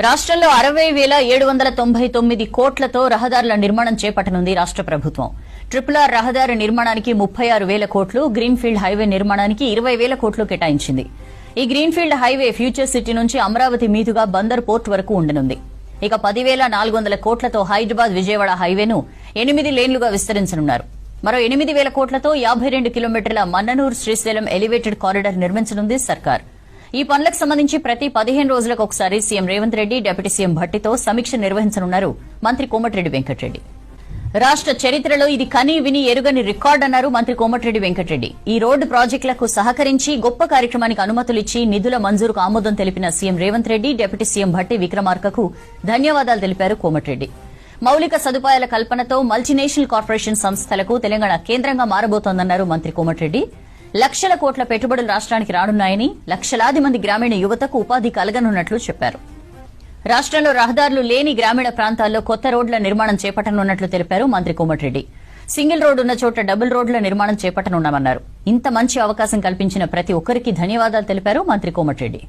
రాష్ట్రంలో 60,799 కోట్లతో రహదారుల నిర్మాణం చేపట్టనుంది రాష్ట్ర ప్రభుత్వం. RRR రహదారి నిర్మాణానికి 36,000 కోట్లు, గ్రీన్ఫీల్డ్ హైవే నిర్మాణానికి 20,000 కోట్లు కేటాయించింది. ఈ గ్రీన్ఫీల్డ్ హైవే ఫ్యూచర్ సిటీ నుంచి అమరావతి మీదుగా బందర్ పోర్ట్ వరకు ఉండనుంది. ఇక 10,400 కోట్లతో హైదరాబాద్ విజయవాడ హైవేను 8 లేన్లుగా విస్తరించనున్నారు. మరో 8,000 కోట్లతో 52 కిలోమీటర్ల మన్ననూరు శ్రీశైలం ఎలివేటెడ్ కారిడార్ నిర్మించనుంది సర్కార్. ఈ పనులకు సంబంధించి ప్రతి 15 రోజులకు ఒకసారి CM Revanth Reddy, deputy CM భట్టితో సమీక్ష నిర్వహించనున్నారు మంత్రి కోమటిరెడ్డి వెంకటరెడ్డి. రాష్ట్ర చరిత్రలో ఇది కని విని ఎరుగని రికార్డు అన్నారు మంత్రి కోమటిరెడ్డి వెంకటరెడ్డి. ఈ రోడ్డు ప్రాజెక్టులకు సహకరించి గొప్ప కార్యక్రమానికి అనుమతులిచ్చి నిధుల మంజూరుకు ఆమోదం తెలిపిన CM Revanth Reddy, deputy CM Bhatti విక్రమార్కకు ధన్యవాదాలు తెలిపారు కోమటిరెడ్డి. మౌలిక సదుపాయాల కల్పనతో మల్టీనేషనల్ కార్పొరేషన్ సంస్థలకు తెలంగాణ కేంద్రంగా మారబోతోందన్నారు మంత్రి కోమటిరెడ్డి. లక్షల కోట్ల పెట్టుబడులు రాష్ట్రానికి రానున్నాయని, లక్షలాది మంది గ్రామీణ యువతకు ఉపాధి కలగనున్నట్లు చెప్పారు. రాష్ట్రంలో రహదారులు లేని గ్రామీణ ప్రాంతాల్లో కొత్త రోడ్ల నిర్మాణం చేపట్టనున్నట్లు తెలిపారు మంత్రి కోమటిరెడ్డి. సింగిల్ రోడ్డు ఉన్న చోట డబుల్ రోడ్ల నిర్మాణం చేపట్టనున్నామన్నారు. ఇంత మంచి అవకాశం కల్పించిన ప్రతి ఒక్కరికి ధన్యవాదాలు తెలిపారు మంత్రి కోమటిరెడ్డి.